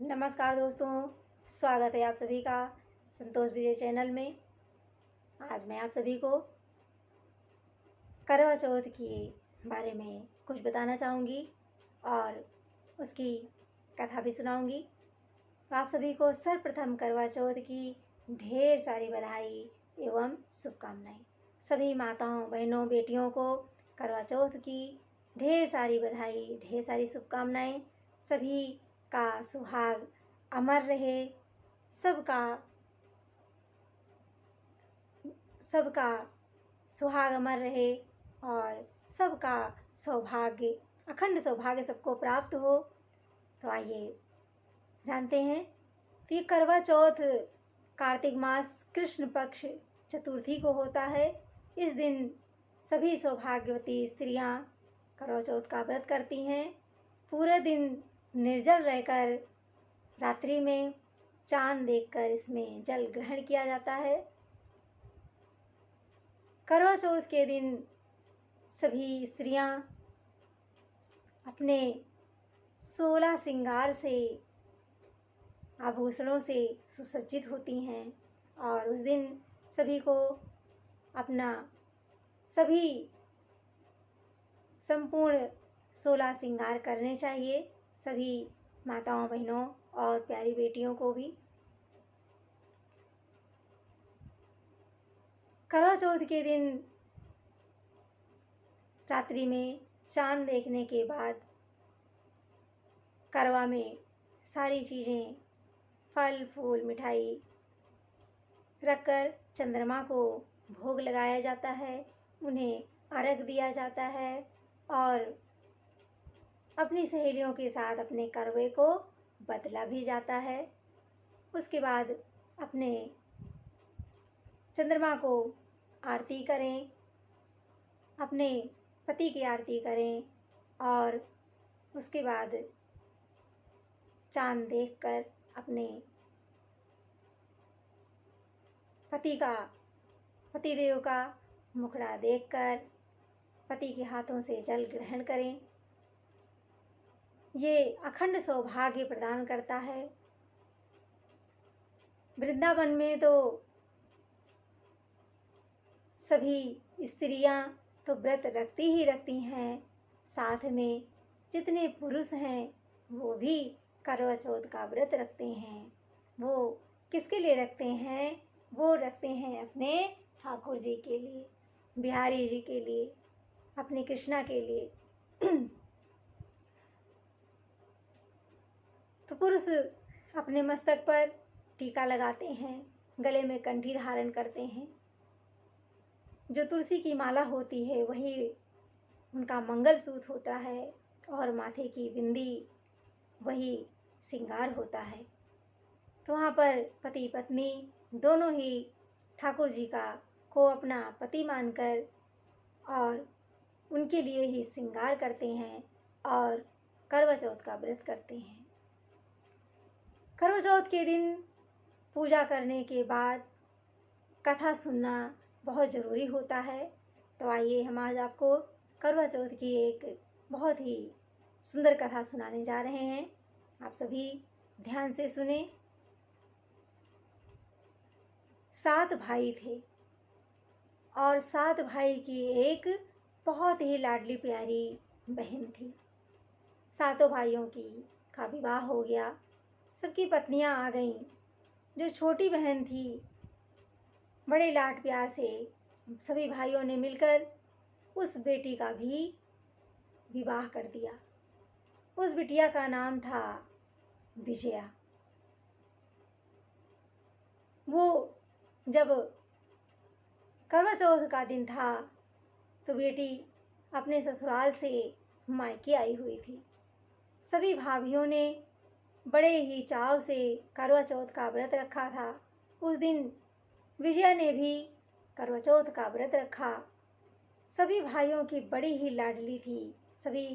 नमस्कार दोस्तों, स्वागत है आप सभी का संतोष विजय चैनल में। आज मैं आप सभी को करवा चौथ के बारे में कुछ बताना चाहूँगी और उसकी कथा भी सुनाऊँगी। तो आप सभी को सर्वप्रथम करवा चौथ की ढेर सारी बधाई एवं शुभकामनाएं। सभी माताओं, बहनों, बेटियों को करवा चौथ की ढेर सारी बधाई, ढेर सारी शुभकामनाएं। सभी का सुहाग अमर रहे, सबका सुहाग अमर रहे और सबका सौभाग्य, अखंड सौभाग्य सबको प्राप्त हो। तो आइए जानते हैं। तो ये करवा चौथ कार्तिक मास कृष्ण पक्ष चतुर्थी को होता है। इस दिन सभी सौभाग्यवती स्त्रियां करवा चौथ का व्रत करती हैं। पूरे दिन निर्जल रहकर रात्रि में चांद देखकर इसमें जल ग्रहण किया जाता है। करवा चौथ के दिन सभी स्त्रियां अपने 16 श्रृंगार से, आभूषणों से सुसज्जित होती हैं और उस दिन सभी को अपना सभी संपूर्ण 16 श्रृंगार करने चाहिए। सभी माताओं, बहनों और प्यारी बेटियों को भी। करवा चौथ के दिन रात्रि में चांद देखने के बाद करवा में सारी चीज़ें, फल फूल, मिठाई रखकर चंद्रमा को भोग लगाया जाता है, उन्हें अर्घ दिया जाता है और अपनी सहेलियों के साथ अपने करवे को बदला भी जाता है। उसके बाद अपने चंद्रमा को आरती करें, अपने पति की आरती करें और उसके बाद चांद देखकर अपने पतिदेव का मुखड़ा देखकर पति के हाथों से जल ग्रहण करें। ये अखंड सौभाग्य प्रदान करता है। वृंदावन में तो सभी स्त्रियां तो व्रत रखती ही रखती हैं, साथ में जितने पुरुष हैं वो भी करवा चौथ का व्रत रखते हैं। वो किसके लिए रखते हैं? वो रखते हैं अपने ठाकुर जी के लिए, बिहारी जी के लिए, अपने कृष्णा के लिए। तो पुरुष अपने मस्तक पर टीका लगाते हैं, गले में कंठी धारण करते हैं। जो तुलसी की माला होती है वही उनका मंगलसूत्र होता है और माथे की बिंदी वही श्रृंगार होता है। तो वहाँ पर पति पत्नी दोनों ही ठाकुर जी को अपना पति मानकर और उनके लिए ही श्रृंगार करते हैं और करवा चौथ का व्रत करते हैं। करवा चौथ के दिन पूजा करने के बाद कथा सुनना बहुत ज़रूरी होता है। तो आइए हम आज आपको करवा चौथ की एक बहुत ही सुंदर कथा सुनाने जा रहे हैं। आप सभी ध्यान से सुने। 7 भाई थे और 7 भाई की एक बहुत ही लाडली प्यारी बहन थी। 7 भाइयों का विवाह हो गया, सबकी पत्नियां आ गईं। जो छोटी बहन थी, बड़े लाड प्यार से सभी भाइयों ने मिलकर उस बेटी का भी विवाह कर दिया। उस बिटिया का नाम था विजया। वो जब करवा चौथ का दिन था तो बेटी अपने ससुराल से मायके आई हुई थी। सभी भाभियों ने बड़े ही चाव से करवा चौथ का व्रत रखा था। उस दिन विजया ने भी करवा चौथ का व्रत रखा। सभी भाइयों की बड़ी ही लाडली थी। सभी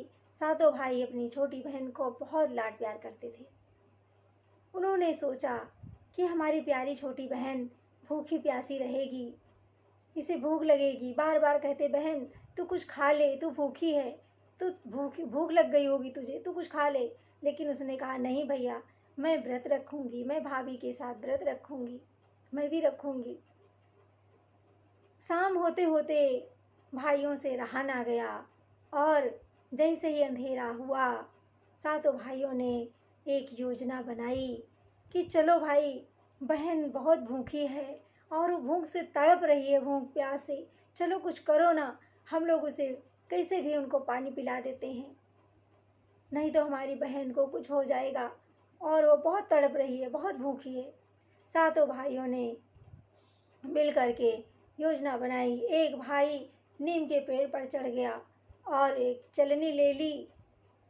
7 भाई अपनी छोटी बहन को बहुत लाड प्यार करते थे। उन्होंने सोचा कि हमारी प्यारी छोटी बहन भूखी प्यासी रहेगी, इसे भूख लगेगी। बार बार कहते, बहन तू कुछ खा ले, तू भूखी है, तू भूख लग गई होगी तुझे, तू कुछ खा ले। लेकिन उसने कहा, नहीं भैया, मैं व्रत रखूंगी, मैं भाभी के साथ व्रत रखूंगी, मैं भी रखूंगी। शाम होते होते भाइयों से रहा ना गया और जैसे ही अंधेरा हुआ, सातों भाइयों ने एक योजना बनाई कि चलो भाई, बहन बहुत भूखी है और वो भूख से तड़प रही है, भूख प्यास से, चलो कुछ करो ना, हम लोग उसे कैसे भी उनको पानी पिला देते हैं, नहीं तो हमारी बहन को कुछ हो जाएगा और वो बहुत तड़प रही है, बहुत भूखी है। सातों भाइयों ने मिल करके योजना बनाई। एक भाई नीम के पेड़ पर चढ़ गया और एक चलनी ले ली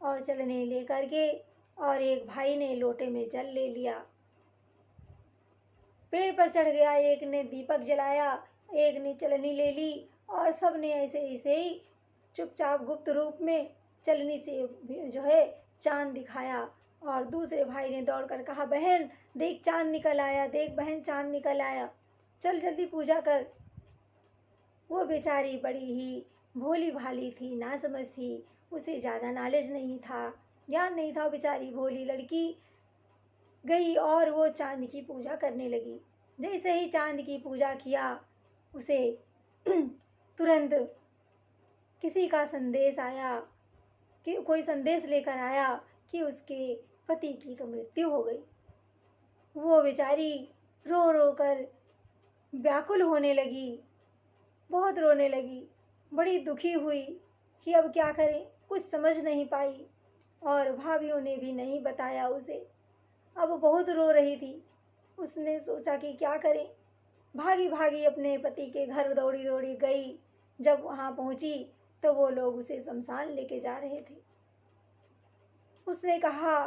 और चलनी ले करके, और एक भाई ने लोटे में जल ले लिया, पेड़ पर चढ़ गया। एक ने दीपक जलाया, एक ने चलनी ले ली और सब ने ऐसे ऐसे ही चुपचाप गुप्त रूप में चलनी से जो है चांद दिखाया। और दूसरे भाई ने दौड़कर कहा, बहन देख चांद निकल आया, देख बहन चांद निकल आया, चल जल्दी पूजा कर। वो बेचारी बड़ी ही भोली भाली थी, ना समझ थी, उसे ज़्यादा नॉलेज नहीं था, ज्ञान नहीं था। बेचारी भोली लड़की गई और वो चांद की पूजा करने लगी। जैसे ही चांद की पूजा किया, उसे तुरंत किसी का संदेश आया, कि कोई संदेश लेकर आया कि उसके पति की तो मृत्यु हो गई। वो बेचारी रो रो कर व्याकुल होने लगी, बहुत रोने लगी, बड़ी दुखी हुई कि अब क्या करें, कुछ समझ नहीं पाई और भाभियों ने भी नहीं बताया उसे। अब वो बहुत रो रही थी। उसने सोचा कि क्या करें, भागी भागी अपने पति के घर दौड़ी दौड़ी गई। जब वहाँ पहुँची तो वो लोग उसे शमशान लेके जा रहे थे। उसने कहा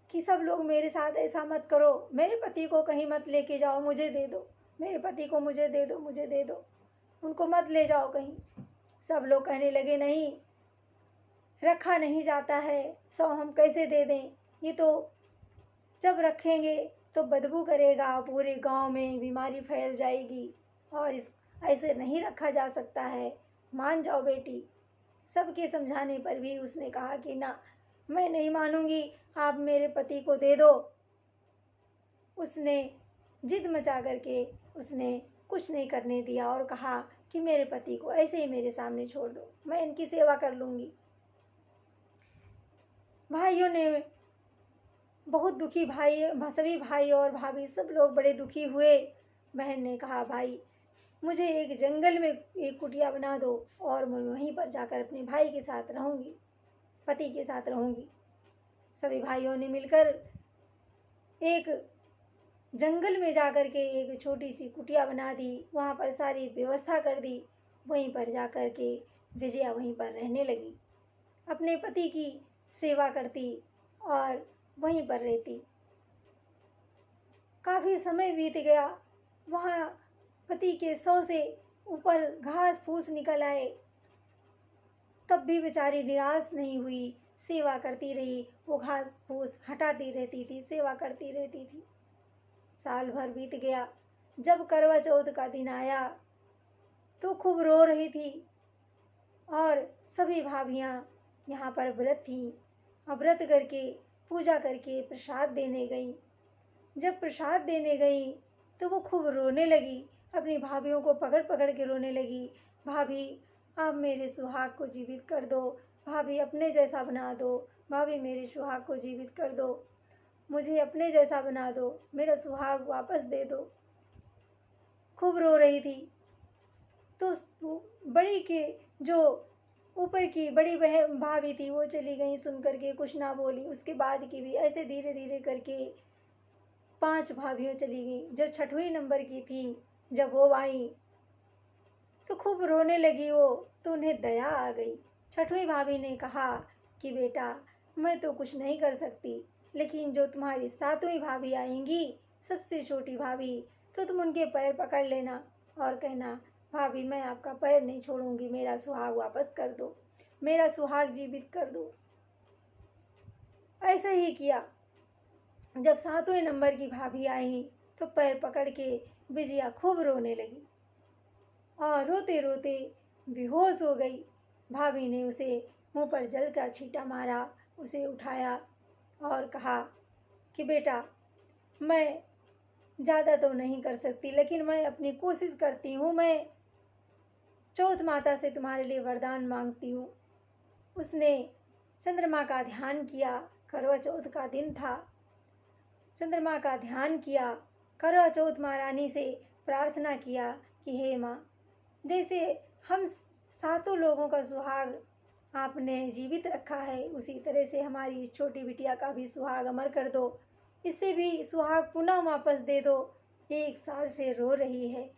कि सब लोग मेरे साथ ऐसा मत करो, मेरे पति को कहीं मत लेके जाओ, मुझे दे दो, मेरे पति को मुझे दे दो, मुझे दे दो, उनको मत ले जाओ कहीं। सब लोग कहने लगे, नहीं, रखा नहीं जाता है, सो हम कैसे दे दें, ये तो जब रखेंगे तो बदबू करेगा, पूरे गांव में बीमारी फैल जाएगी और इस ऐसे नहीं रखा जा सकता है, मान जाओ बेटी। सबके समझाने पर भी उसने कहा कि ना, मैं नहीं मानूंगी, आप मेरे पति को दे दो। उसने जिद मचा करके उसने कुछ नहीं करने दिया और कहा कि मेरे पति को ऐसे ही मेरे सामने छोड़ दो, मैं इनकी सेवा कर लूँगी। भाइयों ने बहुत दुखी, सभी भाई और भाभी सब लोग बड़े दुखी हुए। बहन ने कहा, भाई मुझे एक जंगल में एक कुटिया बना दो और मैं वहीं पर जाकर अपने भाई के साथ रहूँगी, पति के साथ रहूँगी। सभी भाइयों ने मिलकर एक जंगल में जाकर के एक छोटी सी कुटिया बना दी, वहाँ पर सारी व्यवस्था कर दी। वहीं पर जाकर के विजया वहीं पर रहने लगी, अपने पति की सेवा करती और वहीं पर रहती। काफ़ी समय बीत गया, वहाँ पति के 100 से ऊपर घास फूस निकल आए, तब भी बेचारी निराश नहीं हुई, सेवा करती रही, वो घास फूस हटाती रहती थी, सेवा करती रहती थी। साल भर बीत गया। जब करवा चौथ का दिन आया तो खूब रो रही थी और सभी भाभियाँ यहाँ पर व्रत थीं और व्रत करके पूजा करके प्रसाद देने गई। जब प्रसाद देने गई तो वो खूब रोने लगी, अपनी भाभियों को पकड़ पकड़ के रोने लगी, भाभी आप मेरे सुहाग को जीवित कर दो, भाभी अपने जैसा बना दो, भाभी मेरे सुहाग को जीवित कर दो, मुझे अपने जैसा बना दो, मेरा सुहाग वापस दे दो। खूब रो रही थी। तो बड़ी के जो ऊपर की बड़ी बहन भाभी थी वो चली गई, सुन करके कुछ ना बोली। उसके बाद की भी ऐसे धीरे धीरे करके 5 भाभियाँ चली गई। जो 6वें नंबर की थी, जब वो आई तो खूब रोने लगी वो, तो उन्हें दया आ गई। 6वीं भाभी ने कहा कि बेटा मैं तो कुछ नहीं कर सकती, लेकिन जो तुम्हारी 7वीं भाभी आएंगी, सबसे छोटी भाभी, तो तुम उनके पैर पकड़ लेना और कहना, भाभी मैं आपका पैर नहीं छोड़ूंगी, मेरा सुहाग वापस कर दो, मेरा सुहाग जीवित कर दो। ऐसा ही किया। जब 7वें नंबर की भाभी आई तो पैर पकड़ के विजया खूब रोने लगी और रोते रोते बेहोश हो गई। भाभी ने उसे मुंह पर जल का छींटा मारा, उसे उठाया और कहा कि बेटा मैं ज़्यादा तो नहीं कर सकती, लेकिन मैं अपनी कोशिश करती हूँ, मैं चौथ माता से तुम्हारे लिए वरदान मांगती हूँ। उसने चंद्रमा का ध्यान किया, करवा चौथ का दिन था। चंद्रमा का ध्यान किया, करवा चौथ महारानी से प्रार्थना किया कि हे माँ, जैसे हम सातों लोगों का सुहाग आपने जीवित रखा है, उसी तरह से हमारी इस छोटी बिटिया का भी सुहाग अमर कर दो, इससे भी सुहाग पुनः वापस दे दो। 1 साल से रो रही है,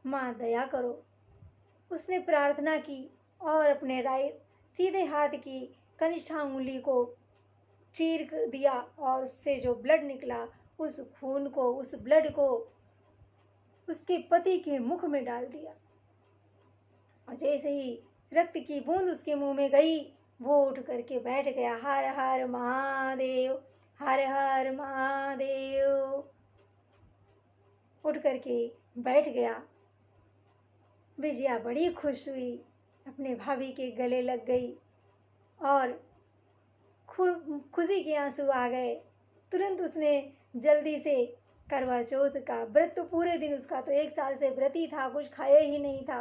माँ दया करो। उसने प्रार्थना की और अपने सीधे हाथ की कनिष्ठा उंगली को चीर दिया और उससे जो ब्लड निकला, उस खून को, उस ब्लड को उसके पति के मुख में डाल दिया। और जैसे ही रक्त की बूंद उसके मुंह में गई, वो उठ करके बैठ गया। हर हर महादेव, हर हर महादेव उठ करके बैठ गया। विजया बड़ी खुश हुई, अपने भाभी के गले लग गई और खुशी के आंसू आ गए। तुरंत उसने जल्दी से करवा चौथ का व्रत, तो पूरे दिन उसका तो 1 साल से व्रत ही था, कुछ खाया ही नहीं था,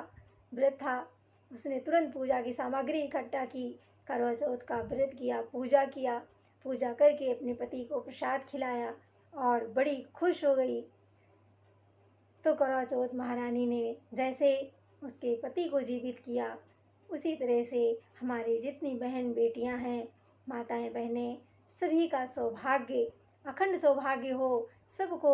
व्रत था। उसने तुरंत पूजा की सामग्री इकट्ठा की, करवा चौथ का व्रत किया, पूजा किया, पूजा करके अपने पति को प्रसाद खिलाया और बड़ी खुश हो गई। तो करवा चौथ महारानी ने जैसे उसके पति को जीवित किया, उसी तरह से हमारी जितनी बहन बेटियां हैं, माताएं बहनें, सभी का सौभाग्य, अखंड सौभाग्य हो। सबको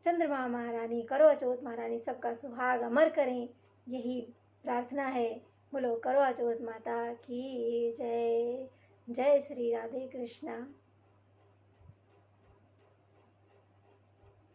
चंद्रमा महारानी, करवा चौथ महारानी सबका सुहाग अमर करें, यही प्रार्थना है। बोलो करवा चौथ माता की जय। जय श्री राधे कृष्णा।